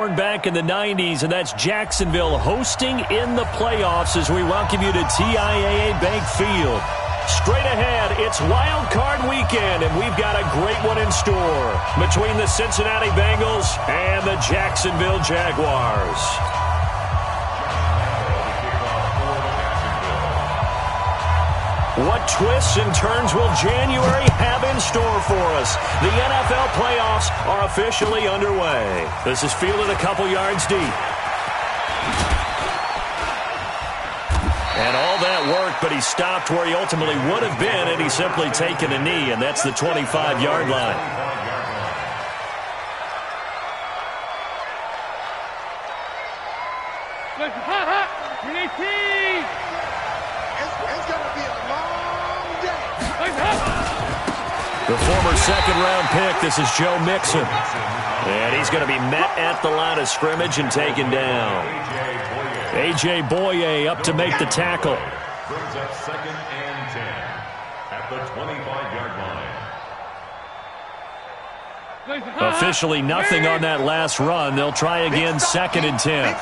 Back in the 90s, and that's Jacksonville hosting in the playoffs as we welcome you to TIAA Bank Field. Straight ahead, it's Wild Card Weekend, and we've got a great one in store between the Cincinnati Bengals and the Jacksonville Jaguars. What twists and turns will January have in store for us? The NFL playoffs are officially underway. This is fielded a couple yards deep. And all that work, but he stopped where he ultimately would have been, and he's simply taken a knee, and that's the 25-yard line. The former second-round pick, this is Joe Mixon. And he's going to be met at the line of scrimmage and taken down. A.J. Boye up to make the tackle. Brings up 2nd and 10 at the 25-yard line. Officially nothing on that last run. They'll try again 2nd and 10.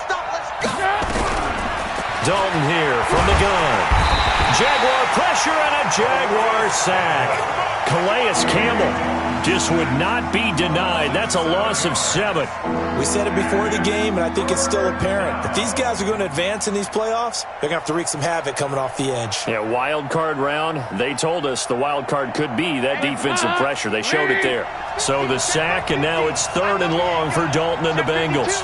Dalton here from the gun. Jaguar pressure and a Jaguar sack. Calais Campbell just would not be denied. That's a loss of 7. We said it before the game, and I think it's still apparent. If these guys are going to advance in these playoffs, they're going to have to wreak some havoc coming off the edge. Yeah, wild card round. They told us the wild card could be that defensive pressure. They showed it there. So the sack, and now it's 3rd and long for Dalton and the Bengals.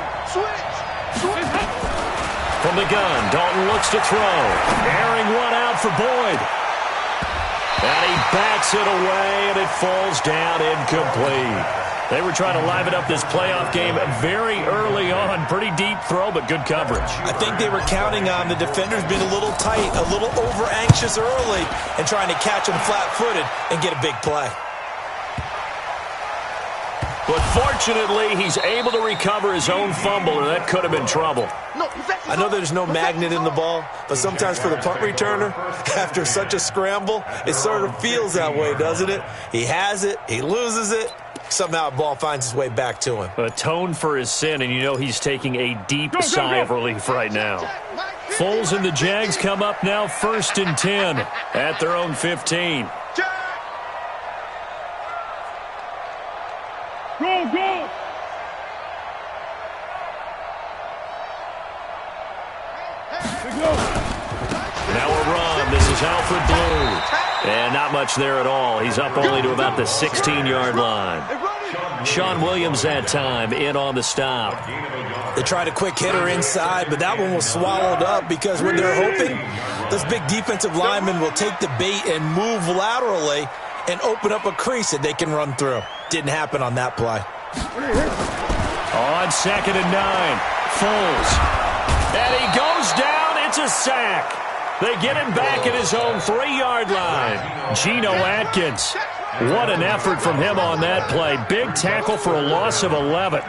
From the gun, Dalton looks to throw. Airing one out for Boyd. And he bats it away, and it falls down incomplete. They were trying to liven up this playoff game very early on. Pretty deep throw, but good coverage. I think they were counting on the defenders being a little tight, a little over-anxious early, and trying to catch them flat-footed and get a big play. But fortunately, he's able to recover his own fumble, or that could have been trouble. I know there's no magnet in the ball, but sometimes for the punt returner, after such a scramble, it sort of feels that way, doesn't it? He has it, he loses it, somehow the ball finds its way back to him. Atone for his sin, and you know he's taking a deep sigh of relief right now. Foles and the Jags come up now 1st and 10 at their own 15. Go, go! Now a run. This is Alfred Blue. And not much there at all. He's up only to about the 16-yard line. Sean Williams that time in on the stop. They tried a quick hitter inside, but that one was swallowed up because when they're hoping those big defensive linemen will take the bait and move laterally and open up a crease that they can run through. Didn't happen on that play. On 2nd and 9, Foles. And he goes down. It's a sack. They get him back at his own 3-yard line. Geno Atkins. What an effort from him on that play. Big tackle for a loss of 11.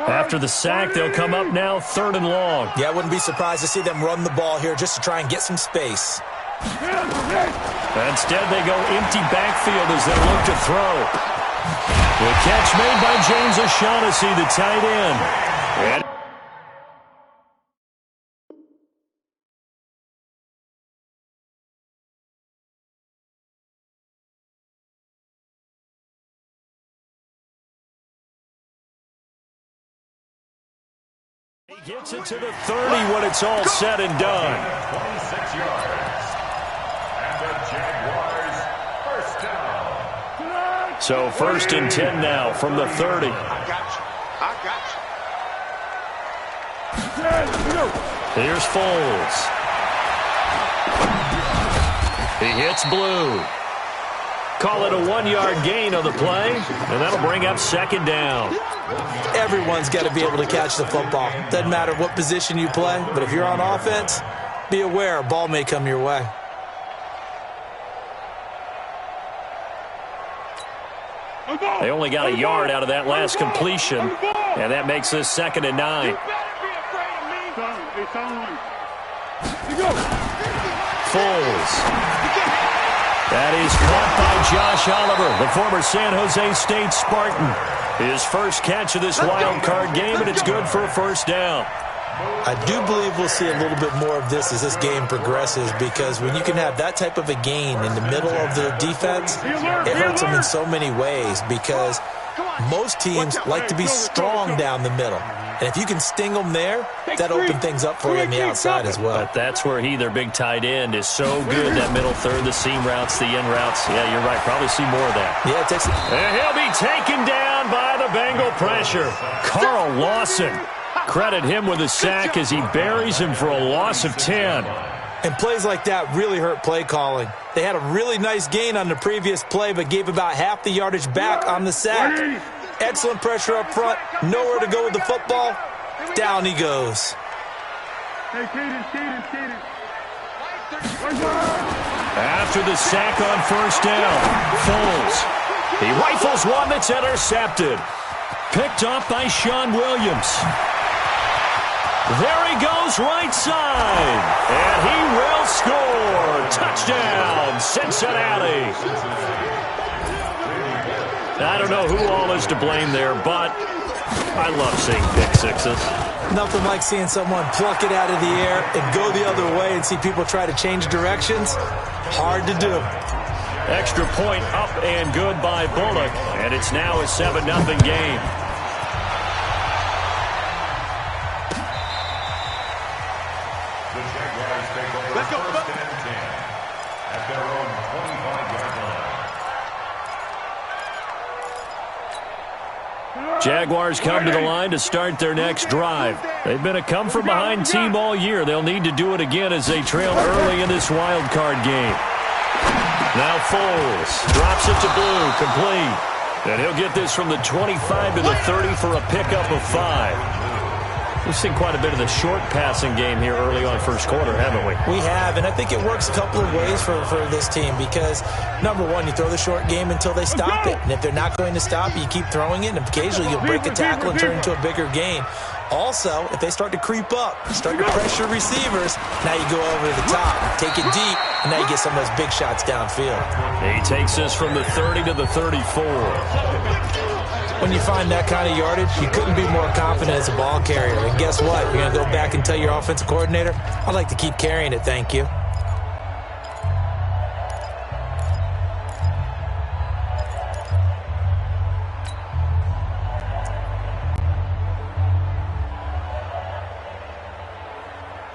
After the sack, they'll come up now 3rd and long. Yeah, I wouldn't be surprised to see them run the ball here just to try and get some space. Instead, they go empty backfield as they look to throw. The catch made by James O'Shaughnessy, the tight end. And he gets it to the 30 when it's all said and done. 26 yards. And the Jaguars first down. So 1st and 10 now from the 30. I got you. Here's Foles. He hits Blue. Call it a 1-yard gain on the play, and that'll bring up 2nd down. Everyone's got to be able to catch the football. Doesn't matter what position you play, but if you're on offense, be aware a ball may come your way. They only got a yard out of that last completion, and that makes this 2nd and 9. Foles. That is caught by Josh Oliver, the former San Jose State Spartan. His first catch of this wild card game, and it's good for a first down. I do believe we'll see a little bit more of this as this game progresses, because when you can have that type of a gain in the middle of the defense, it hurts them in so many ways, because most teams like to be strong down the middle. And if you can sting them there, that opens things up for you on the outside as well. But that's where their big tight end, is so good. That middle third, the seam routes, the in routes. Yeah, you're right. Probably see more of that. Yeah, it takes it. And he'll be taken down by the Bengal pressure. Carl Lawson. Credit him with a sack as he buries him for a loss of 10. And plays like that really hurt play calling. They had a really nice gain on the previous play, but gave about half the yardage back on the sack. Excellent pressure up front. Nowhere to go with the football. Down he goes. After the sack on first down, Foles. He rifles one that's intercepted. Picked off by Sean Williams. There he goes right side. And he will score. Touchdown, Cincinnati. I don't know who all is to blame there, but I love seeing pick sixes. Nothing like seeing someone pluck it out of the air and go the other way and see people try to change directions. Hard to do. Extra point up and good by Bullock, and it's now a 7-0 game. Let's go. First and 10 at their own 25-yard line. Jaguars come to the line to start their next drive. They've been a come-from-behind team all year. They'll need to do it again as they trail early in this wild card game. Now Foles drops it to Blue, complete. And he'll get this from the 25 to the 30 for a pickup of 5. We've seen quite a bit of the short passing game here early on first quarter, haven't we? We have, and I think it works a couple of ways for this team, because, number one, you throw the short game until they stop it. And if they're not going to stop it, you keep throwing it, and occasionally you'll break a tackle and turn it into a bigger gain. Also, if they start to creep up, start to pressure receivers, now you go over to the top, take it deep, and now you get some of those big shots downfield. He takes this from the 30 to the 34. When you find that kind of yardage, you couldn't be more confident as a ball carrier. And guess what? You're going to go back and tell your offensive coordinator, I'd like to keep carrying it, thank you.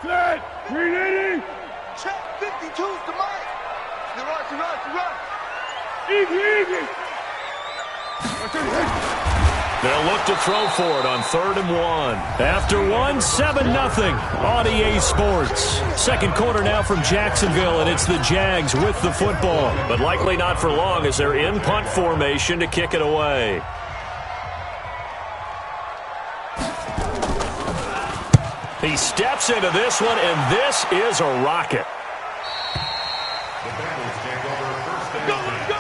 Set! 380! Check 52's to Mike. Run. Easy! They'll look to throw for it on 3rd and 1. After 7-0 on EA Sports. Second quarter now from Jacksonville, and it's the Jags with the football. But likely not for long as they're in punt formation to kick it away. He steps into this one, and this is a rocket. The Bengals take over first and 10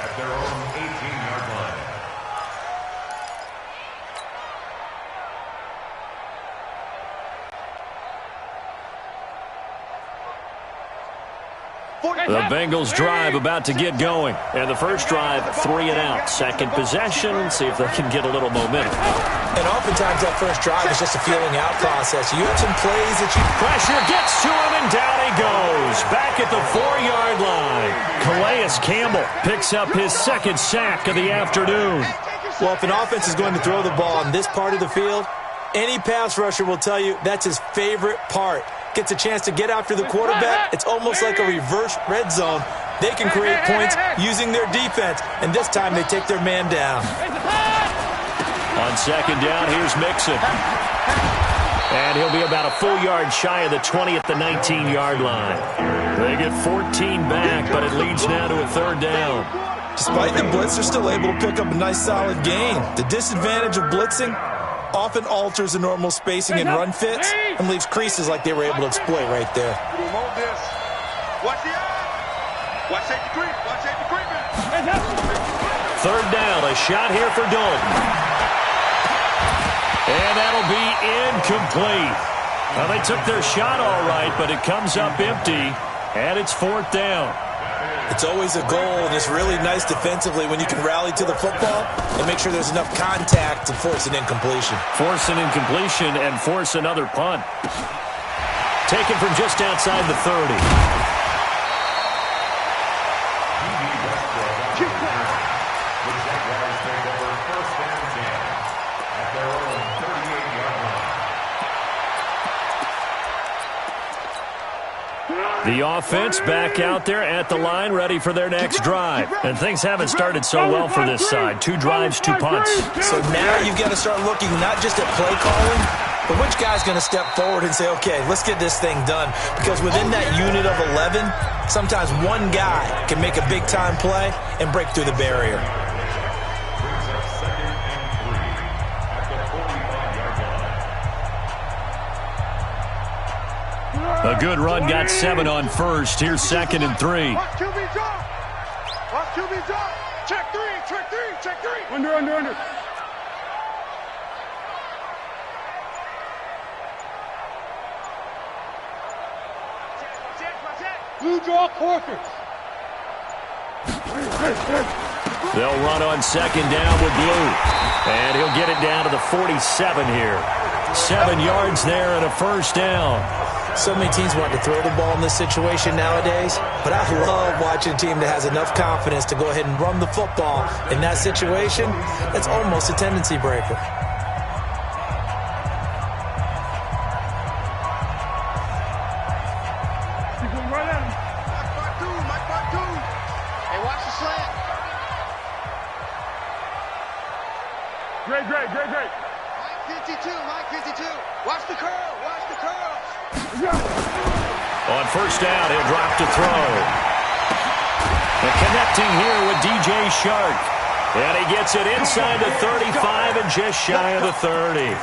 at their own 18-yard line. The Bengals drive about to get going. And the first drive, 3 and out. Second possession, see if they can get a little momentum. And oftentimes that first drive is just a feeling out process. You have some plays that you... Pressure gets to him, and down he goes. Back at the 4-yard line. Calais Campbell picks up his second sack of the afternoon. Well, if an offense is going to throw the ball on this part of the field, any pass rusher will tell you that's his favorite part. Gets a chance to get after the quarterback. It's almost like a reverse red zone. They can create points using their defense, and this time they take their man down. On second down, here's Mixon. And he'll be about a full yard shy of the 20 at the 19-yard line. They get 14 back, but it leads now to a 3rd down. Despite the blitz, they're still able to pick up a nice solid gain. The disadvantage of blitzing often alters the normal spacing and run fits and leaves creases like they were able to exploit right there. Watch the eye. Watch safety creep. Third down, a shot here for Dalton. And that'll be incomplete. Well, they took their shot all right, but it comes up empty, and it's 4th down. It's always a goal, and it's really nice defensively when you can rally to the football and make sure there's enough contact to force an incompletion. Force an incompletion and force another punt. Taken from just outside the 30. The offense back out there at the line, ready for their next drive. And things haven't started so well for this side. 2 drives, 2 punts. So now you've got to start looking not just at play calling, but which guy's going to step forward and say, okay, let's get this thing done. Because within that unit of 11, sometimes one guy can make a big-time play and break through the barrier. A good run, got 7 on first. Here's 2nd and 3. Watch QB drop. Watch QB drop. Check 3, check 3, check 3. Under. Blue draw quarters. They'll run on 2nd down with Blue. And he'll get it down to the 47 here. 7 yards there and a first down. So many teams want to throw the ball in this situation nowadays, but I love watching a team that has enough confidence to go ahead and run the football in that situation. That's almost a tendency breaker. Mike Bartu. Hey, watch the slant. Great. Mike 52. Watch the curl. On first down, he'll drop to throw. And connecting here with DJ Shark. And he gets it inside the 35 and just shy of the 30.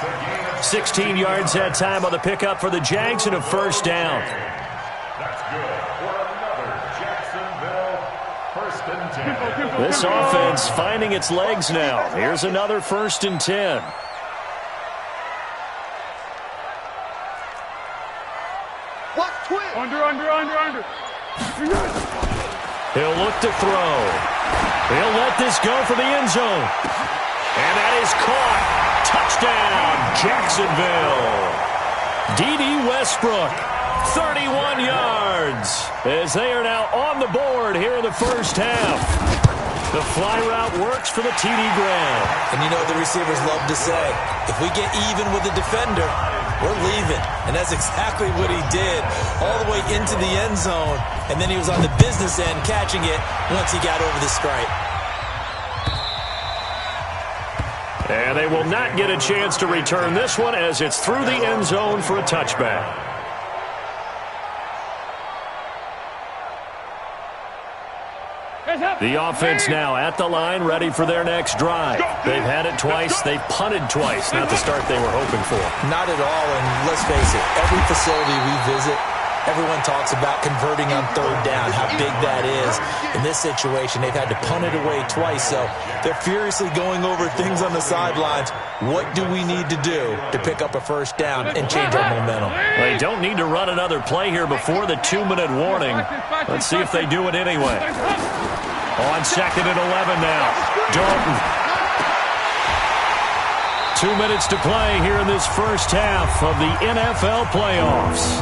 16 yards that time on the pickup for the Jags and a first down. That's good for another Jacksonville 1st and 10. This offense finding its legs now. Here's another 1st and 10. Under. He'll look to throw. He'll let this go for the end zone. And that is caught. Touchdown, Jacksonville. D.D. Westbrook, 31 yards, as they are now on the board here in the first half. The fly route works for the TD grab. And you know the receivers love to say, if we get even with the defender, we're leaving. And that's exactly what he did, all the way into the end zone. And then he was on the business end catching it once he got over the stripe. And they will not get a chance to return this one as it's through the end zone for a touchback. The offense now at the line, ready for their next drive. They've had it twice. They've punted twice. Not the start they were hoping for. Not at all, and let's face it, every facility we visit, everyone talks about converting on 3rd down, how big that is. In this situation, they've had to punt it away twice, so they're furiously going over things on the sidelines. What do we need to do to pick up a first down and change our momentum? They don't need to run another play here before the 2-minute warning. Let's see if they do it anyway. On 2nd and 11 now. Dalton. 2 minutes to play here in this first half of the NFL playoffs.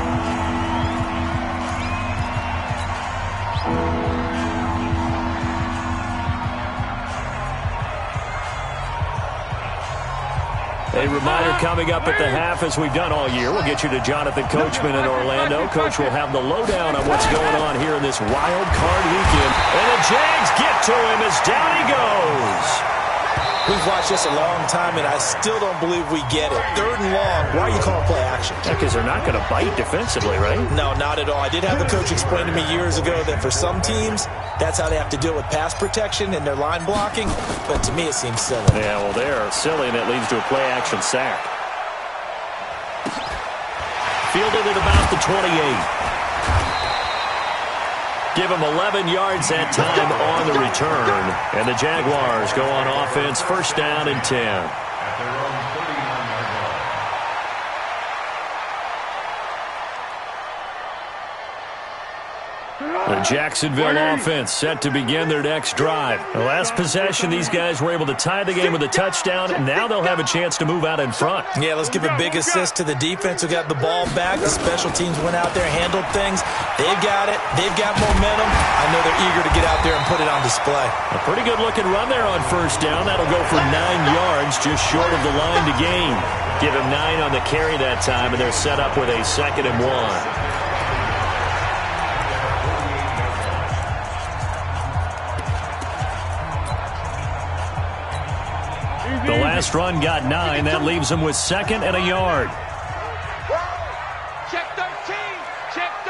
A reminder coming up at the half, as we've done all year. We'll get you to Jonathan Coachman in Orlando. Coach will have the lowdown on what's going on here in this wild card weekend. And the Jags get to him as down he goes. We've watched this a long time, and I still don't believe we get it. 3rd and long, why are you calling play action? Because they're not going to bite defensively, right? No, not at all. I did have a coach explain to me years ago that for some teams, that's how they have to deal with pass protection and their line blocking. But to me, it seems silly. Yeah, well, they're silly, and it leads to a play-action sack. Fielded at about the 28. Give him 11 yards that time on the return. And the Jaguars go on offense, 1st down and 10. At their own 39-yard line. The The Jacksonville offense set to begin their next drive. The last possession, these guys were able to tie the game with a touchdown, and now they'll have a chance to move out in front. Yeah, let's give a big assist to the defense who got the ball back. The special teams went out there, handled things. They've got it. They've got momentum. I know they're eager to get out there and put it on display. A pretty good-looking run there on first down. That'll go for 9 yards, just short of the line to gain. Give him 9 on the carry that time, and they're set up with a 2nd and 1. The last run got 9. That leaves him with 2nd and a yard. Check 13. Check 13.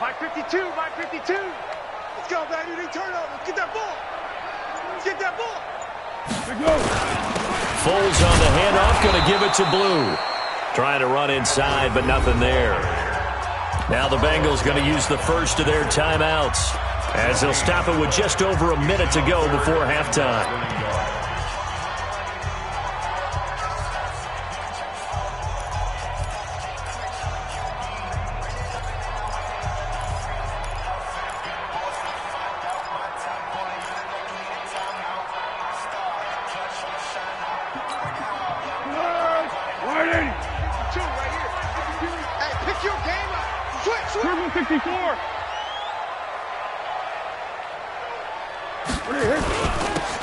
My 52. My 52. Let's go, baby. They turn over. Get that ball. Get that ball. Let's go. Foles on the handoff, going to give it to Blue. Trying to run inside, but nothing there. Now the Bengals going to use the first of their timeouts, as they'll stop it with just over a minute to go before halftime.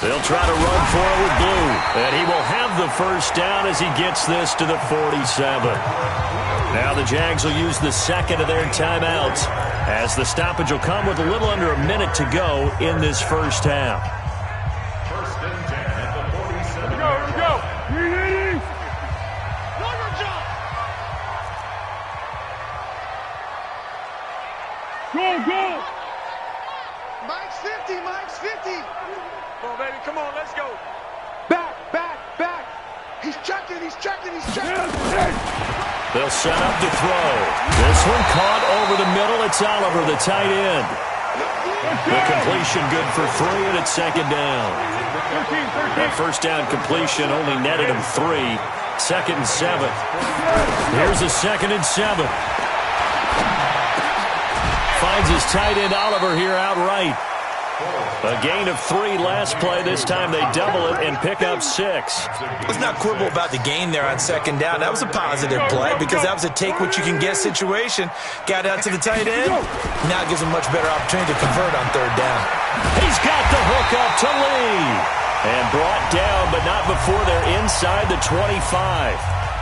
They'll try to run for it with Blue, and he will have the first down as he gets this to the 47. Now the Jags will use the second of their timeouts, as the stoppage will come with a little under a minute to go in this first half. First and 10 at the 47. Here we go. Go. Mike's 50. Mike's 50. Come on, baby. Come on. Let's go. Back. He's checking. They'll set up to throw. This one caught over the middle. It's Oliver, the tight end. The completion good for 3, and it's 2nd down. That first down completion only netted him 3. 2nd and 7. Here's a 2nd and 7. Finds his tight end Oliver here outright. A gain of 3 last play. This time they double it and pick up 6. Let's not quibble about the gain there on 2nd down. That was a positive play because that was a take-what-you-can-get situation. Got out to the tight end. Now it gives him a much better opportunity to convert on 3rd down. He's got the hook up to Lee. And brought down, but not before they're inside the 25.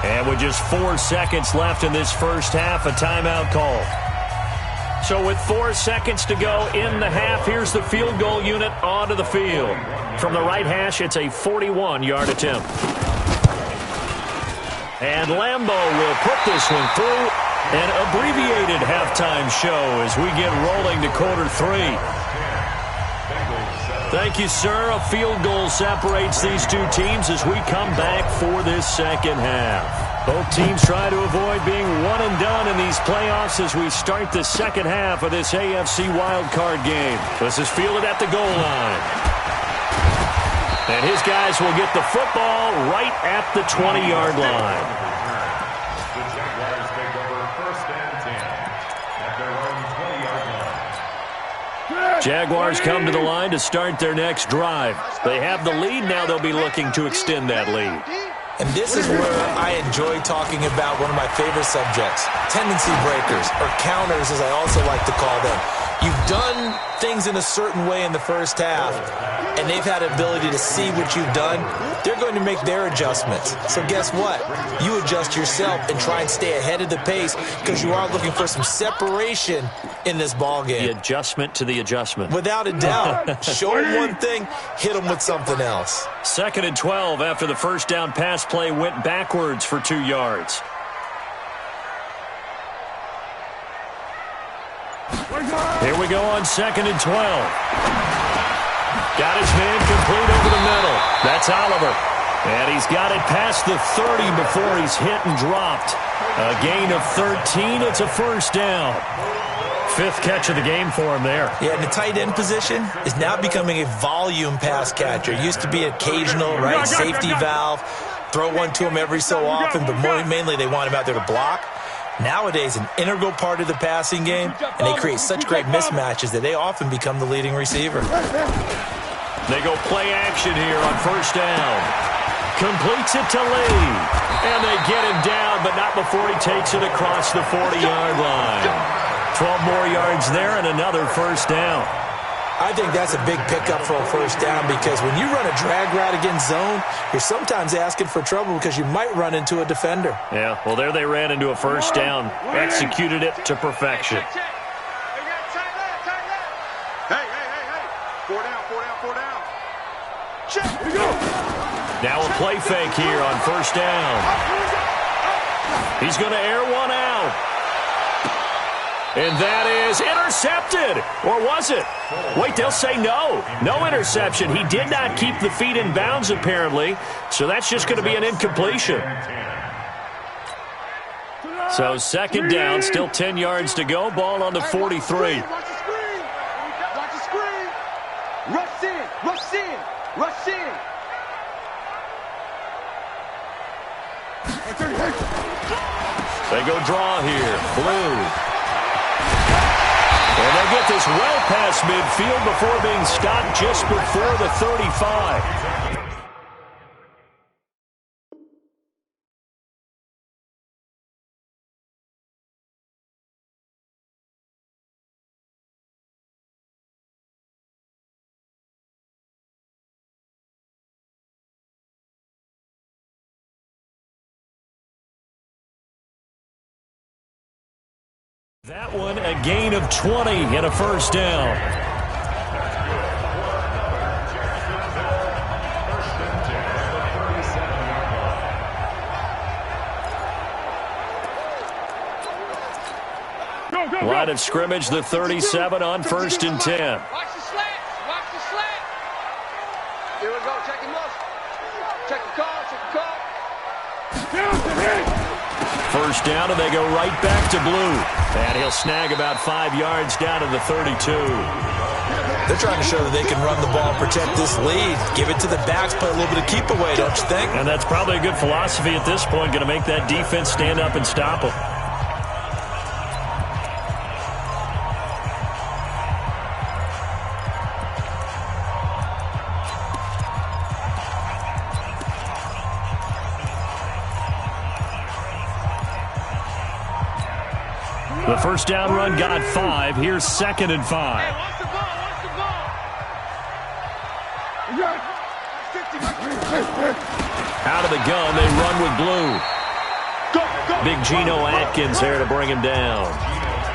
And with just 4 seconds left in this first half, a timeout call. So with 4 seconds to go in the half, here's the field goal unit onto the field. From the right hash, it's a 41-yard attempt. And Lambeau will put this one through. An abbreviated halftime show as we get rolling to quarter 3. Thank you, sir. A field goal separates these two teams as we come back for this second half. Both teams try to avoid being one and done in these playoffs as we start the second half of this AFC wildcard game. This is fielded at the goal line. And his guys will get the football right at the 20-yard line. The Jaguars take over first and 10 at their own 20-yard line. Jaguars come to the line to start their next drive. They have the lead. Now they'll be looking to extend that lead. And this is where I enjoy talking about one of my favorite subjects, tendency breakers, or counters as I also like to call them. You've done things in a certain way in the first half, and they've had the ability to see what you've done. They're going to make their adjustments. So guess what? You adjust yourself and try and stay ahead of the pace because you are looking for some separation in this ball game. The adjustment to the adjustment. Without a doubt. Show them one thing, hit them with something else. 2nd and 12 after the first down pass play went backwards for 2 yards. Here we go on 2nd and 12. Got his man complete over the middle. That's Oliver. And he's got it past the 30 before he's hit and dropped. A gain of 13. It's a first down. 5th catch of the game for him there. Yeah, and the tight end position is now becoming a volume pass catcher. It used to be occasional, right? Safety valve. throw one to him every so often, but mainly they want him out there to block. Nowadays, an integral part of the passing game, and they create such great mismatches that they often become the leading receiver. They go play action here on first down. Completes it to Lee. And they get him down, but not before he takes it across the 40-yard line. 12 more yards there and another first down. I think that's a big pickup for a first down because when you run a drag route against zone, you're sometimes asking for trouble because you might run into a defender. Yeah, well, there they ran into a first down. Executed it to perfection. Hey. 4 down. Check. Now a play fake here on first down. He's going to air one out. And that is intercepted. Or was it? Wait, they'll say no. No interception. He did not keep the feet in bounds, apparently. So that's just going to be an incompletion. So second down, still 10 yards to go. Ball on the 43. Watch the screen. Rush in. They go draw here. Blue. And they get this well past midfield before being stopped just before the 35. That one, a gain of 20 and a first down. Line of scrimmage, the 37 on first and 10. Watch the slant. Here we go. Check him up. Check the call. First down, and they go right back to Blue. And he'll snag about 5 yards down to the 32. They're trying to show that they can run the ball, protect this lead, give it to the backs, play a little bit of keep away, don't you think? And that's probably a good philosophy at this point, going to make that defense stand up and stop them. The first down run got 5. Here's 2nd and 5. Hey, watch the ball. Out of the gun, they run with Blue. Big Geno Atkins there to bring him down.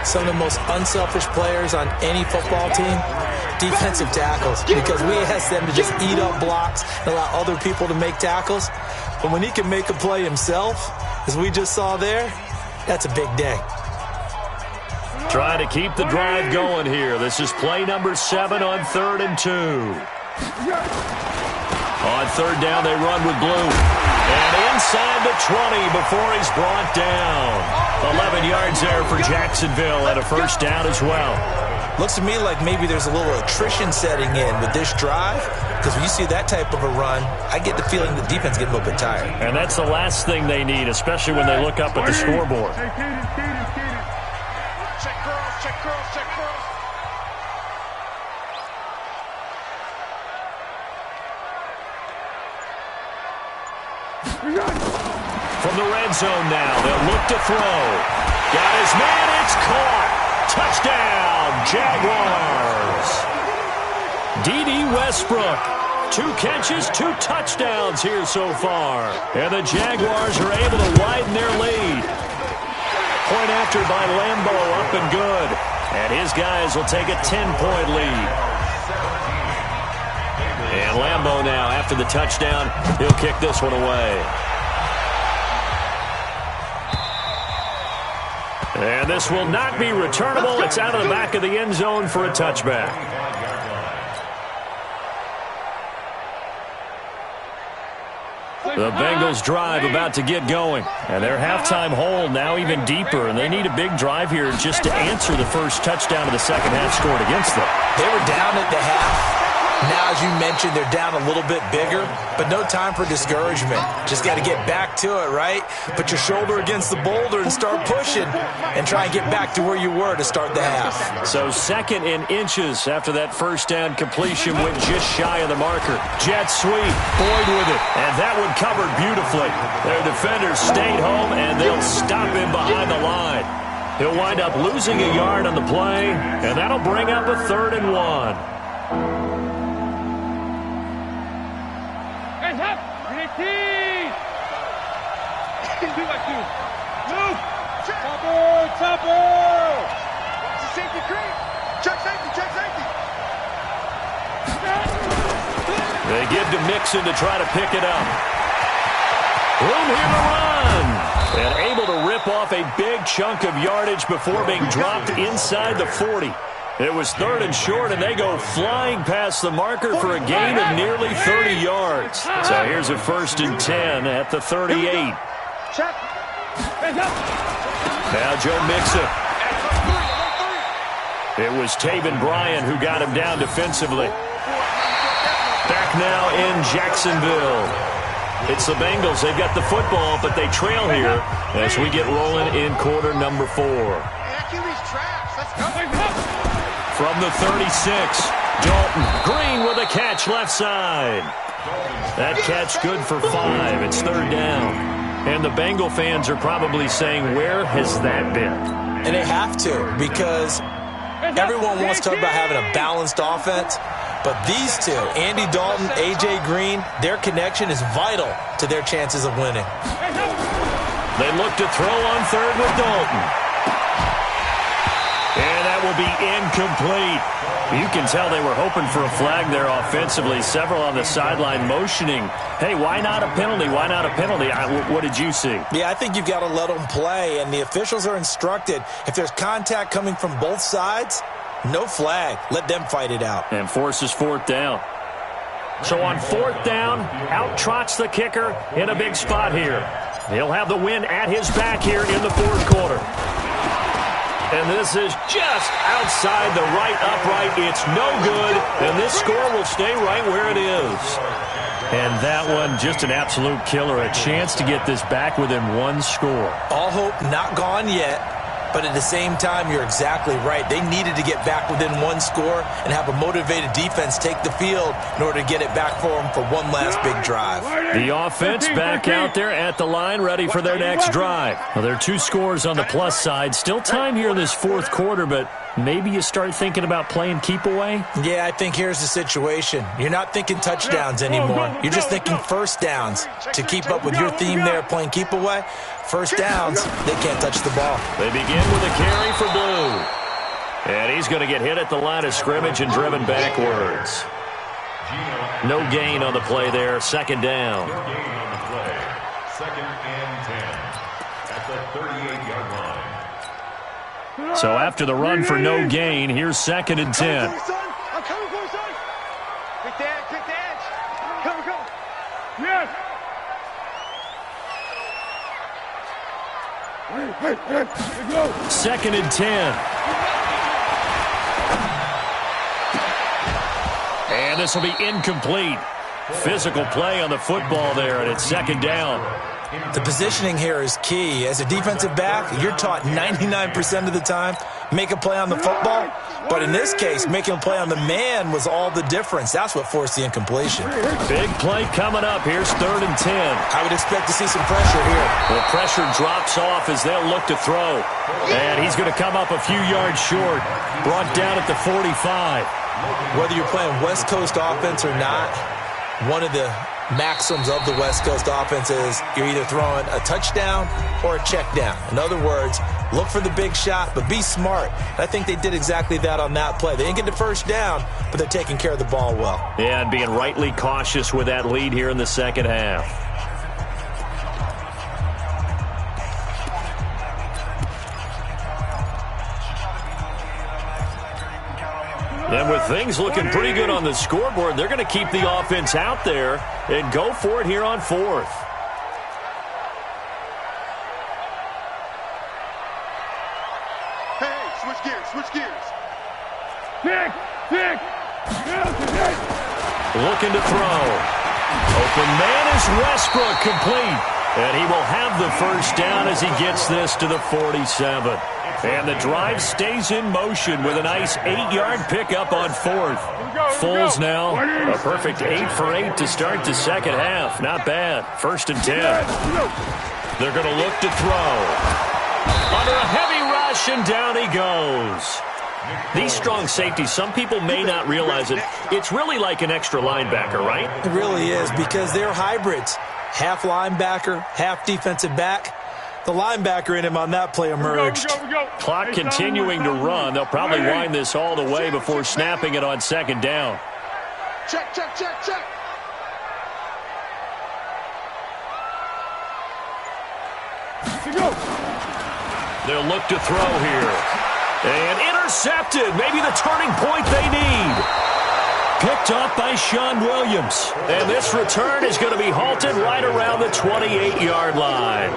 Some of the most unselfish players on any football team, defensive tackles, because we ask them to just eat up blocks and allow other people to make tackles. But when he can make a play himself, as we just saw there, that's a big day. Trying to keep the drive going here. This is play number 7 on 3rd and 2. On 3rd down, they run with Blue. And inside the 20 before he's brought down. 11 yards there for Jacksonville and a first down as well. Looks to me like maybe there's a little attrition setting in with this drive, because when you see that type of a run, I get the feeling the defense gets a little bit tired. And that's the last thing they need, especially when they look up at the scoreboard. Check cross. From the red zone now, they'll look to throw. Got his man, it's caught. Touchdown, Jaguars. D.D. Westbrook, 2 catches, 2 touchdowns here so far. And the Jaguars are able to widen their lead. Point after by Lambeau, up and good. And his guys will take a 10-point lead. And Lambeau now, after the touchdown, he'll kick this one away. And this will not be returnable. It's out of the back of the end zone for a touchback. The Bengals drive about to get going. And their halftime hole now even deeper. And they need a big drive here just to answer the first touchdown of the second half scored against them. They were down at the half. Now, as you mentioned, they're down a little bit bigger, but no time for discouragement. Just got to get back to it, right? Put your shoulder against the boulder and start pushing and try and get back to where you were to start the half. So 2nd and inches after that first down completion went just shy of the marker. Jet sweep, Boyd with it, and that one covered beautifully. Their defenders stayed home, and they'll stop him behind the line. He'll wind up losing a yard on the play, and that'll bring up a 3rd and 1. They give to Mixon to try to pick it up. Room here to run. And able to rip off a big chunk of yardage before being dropped inside the 40. It was 3rd and short, and they go flying past the marker for a gain of nearly 30 yards. So here's a 1st and 10 at the 38. Now Joe Mixon. It was Taven Bryan who got him down defensively. Back now in Jacksonville. It's the Bengals. They've got the football, but they trail here as we get rolling in quarter number 4. From the 36, Dalton. Green with a catch left side. That catch good for 5. It's 3rd down. And the Bengal fans are probably saying, where has that been? And they have to, because everyone wants to talk about having a balanced offense. But these two, Andy Dalton, A.J. Green, their connection is vital to their chances of winning. They look to throw on 3rd with Dalton. And that will be incomplete. You can tell they were hoping for a flag there offensively. Several on the sideline motioning, hey, why not a penalty? Why not a penalty? What did you see? Yeah, I think you've got to let them play, and the officials are instructed, if there's contact coming from both sides, no flag. Let them fight it out. And forces 4th down. So on 4th down, out trots the kicker in a big spot here. He'll have the win at his back here in the 4th quarter. And this is just outside the right upright. It's no good, and this score will stay right where it is. And that one, just an absolute killer. A chance to get this back within 1 score. All hope not gone yet, but at the same time, you're exactly right. They needed to get back within 1 score and have a motivated defense take the field in order to get it back for them for one last big drive. The offense back out there at the line, ready for their next drive. Well, there are 2 scores on the plus side. Still time here in this 4th quarter, but maybe you start thinking about playing keep away? Yeah, I think here's the situation. You're not thinking touchdowns anymore. You're just thinking 1st downs. To keep up with your theme there, playing keep away, 1st downs, they can't touch the ball. They begin with a carry for Blue. And he's going to get hit at the line of scrimmage and driven backwards. No gain on the play there. 2nd down. No gain on the play. 2nd and 10 at the 38-yard line. So after the run for no gain, here's 2nd and 10. I'm coming for you, son. Quick the edge. Come. Yes. 2nd and 10. And this will be incomplete. Physical play on the football there, and it's 2nd down. The positioning here is key. As a defensive back, you're taught 99% of the time, make a play on the football. But in this case, making a play on the man was all the difference. That's what forced the incompletion. Big play coming up. Here's 3rd and 10. I would expect to see some pressure here. The pressure drops off as they'll look to throw. And he's going to come up a few yards short. Brought down at the 45. Whether you're playing West Coast offense or not, one of the maxims of the West Coast offense is you're either throwing a touchdown or a check down. In other words, look for the big shot, but be smart. And I think they did exactly that on that play. They didn't get the 1st down, but they're taking care of the ball well. Yeah, and being rightly cautious with that lead here in the 2nd half. And with things looking pretty good on the scoreboard, they're going to keep the offense out there and go for it here on 4th. Hey, switch gears. Kick. looking to throw. Open man is Westbrook, complete. And he will have the first down as he gets this to the 47. And the drive stays in motion with a nice 8-yard pickup on fourth. Foles now, a perfect 8 for 8 to start the second half. Not bad. 1st and 10. They're going to look to throw. Under a heavy rush, and down he goes. These strong safeties, some people may not realize it. It's really like an extra linebacker, right? It really is, because they're hybrids. Half linebacker, half defensive back. The linebacker in him on that play emerged. Clock continuing to run. They'll probably wind this all the way before snapping it on 2nd down. Check, check, check, check. They'll look to throw here. And intercepted. Maybe the turning point they need. Picked up by Sean Williams. And this return is going to be halted right around the 28-yard line.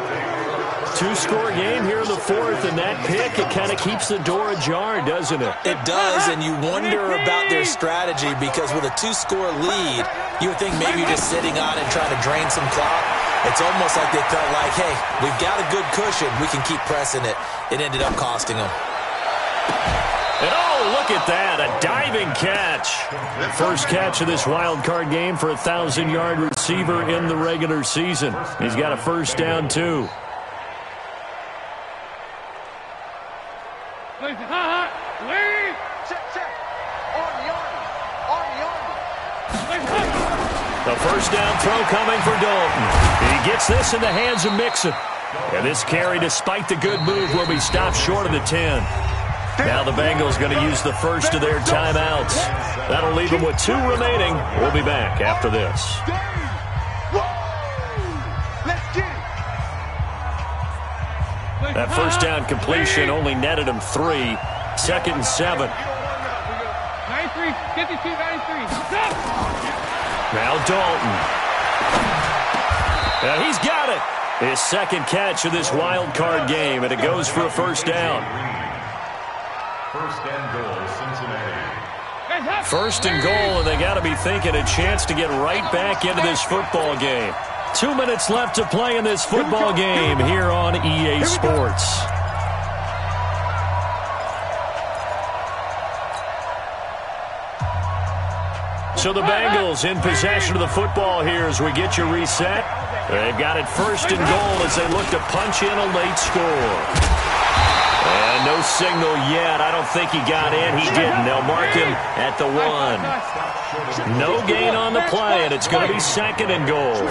2-score game here in the 4th, and that pick, it kind of keeps the door ajar, doesn't it? It does, and you wonder about their strategy, because with a 2-score lead, you would think maybe you're just sitting on it trying to drain some clock. It's almost like they felt like, hey, we've got a good cushion. We can keep pressing it. It ended up costing them. And oh, look at that, a diving catch. First catch of this wild card game for a 1,000-yard receiver in the regular season. He's got a first down, too. The first down throw coming for Dalton. He gets this in the hands of Mixon. And this carry, despite the good move, will be stopped short of the 10. Now the Bengals going to use the first of their timeouts. That'll leave them with 2 remaining. We'll be back after this. That first down completion only netted him 3. 2nd and 7. 93, 52, 93. Now Dalton. Now he's got it. His 2nd catch of this wild card game, and it goes for a first down. 1st and goal, Cincinnati. 1st and goal, and they got to be thinking a chance to get right back into this football game. 2 minutes left to play in this football game here on EA Sports. So the Bengals in possession of the football here as we get you reset. They've got it 1st and goal as they look to punch in a late score. And no signal yet. I don't think he got in. He didn't. They'll mark him at the 1. No gain on the play, and it's going to be 2nd and goal.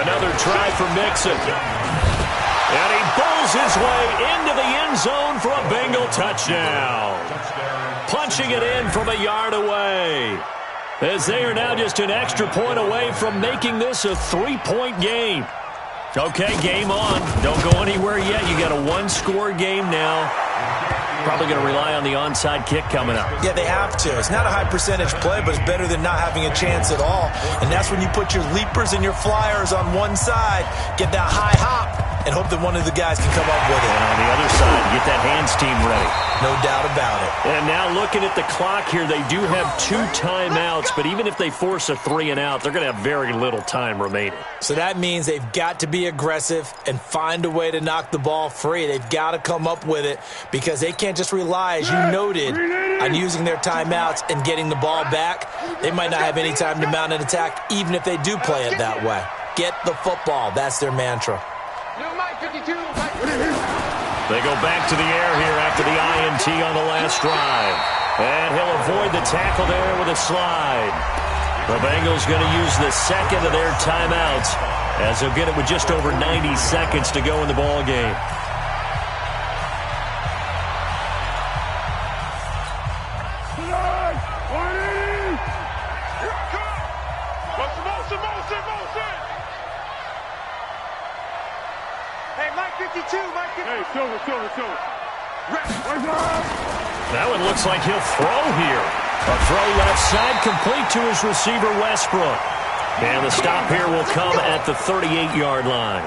Another try for Mixon. And he bowls his way into the end zone for a Bengal touchdown. Punching it in from a yard away. As they are now just an extra point away from making this a 3-point game. Okay, game on. Don't go anywhere yet. You got a 1-score game now. Probably going to rely on the onside kick coming up. Yeah, they have to. It's not a high percentage play, but it's better than not having a chance at all. And that's when you put your leapers and your flyers on one side, get that high hop, and hope that one of the guys can come up with it. And on the other side, get that hands team ready. No doubt about it. And now looking at the clock here, they do have 2 timeouts, but even if they force a 3 and out, they're going to have very little time remaining. So that means they've got to be aggressive and find a way to knock the ball free. They've got to come up with it because they can't just rely, as you noted, on using their timeouts and getting the ball back. They might not have any time to mount an attack, even if they do play it that way. Get the football. That's their mantra. They go back to the air here after the INT on the last drive. And he'll avoid the tackle there with a slide. The Bengals going to use the 2nd of their timeouts as they'll get it with just over 90 seconds to go in the ball game. That one looks like he'll throw here. A throw left side, complete to his receiver, Westbrook. And the stop here will come at the 38-yard line.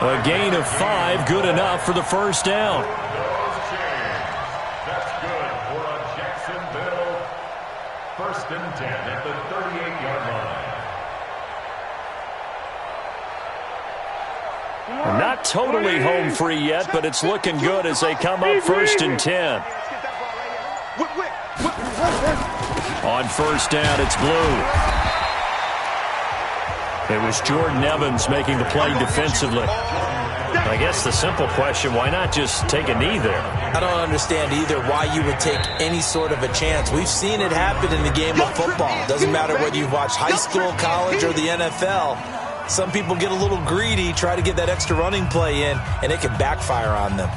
A gain of 5, good enough for the first down. That's good for a Jacksonville First and 10 at the 38-yard line. Not totally home free yet, but it's looking good as they come up first and 10. On first down, it's Blue. It was Jordan Evans making the play defensively. I guess the simple question, why not just take a knee there? I don't understand either why you would take any sort of a chance. We've seen it happen in the game of football. Doesn't matter whether you've watched high school, college, or the NFL. Some people get a little greedy, try to get that extra running play in, and it can backfire on them.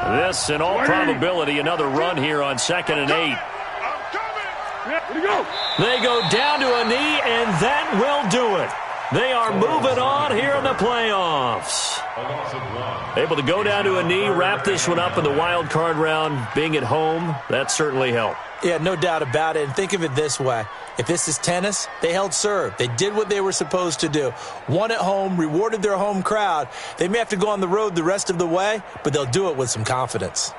This, in all probability, another run here on 2nd and 8. They go down to a knee, and that will do it. They are moving on here in the playoffs. Able to go down to a knee, wrap this one up in the wild card round. Being at home, that certainly helped. Yeah, no doubt about it. And think of it this way. If this is tennis, they held serve. They did what they were supposed to do. Won at home, rewarded their home crowd. They may have to go on the road the rest of the way, but they'll do it with some confidence.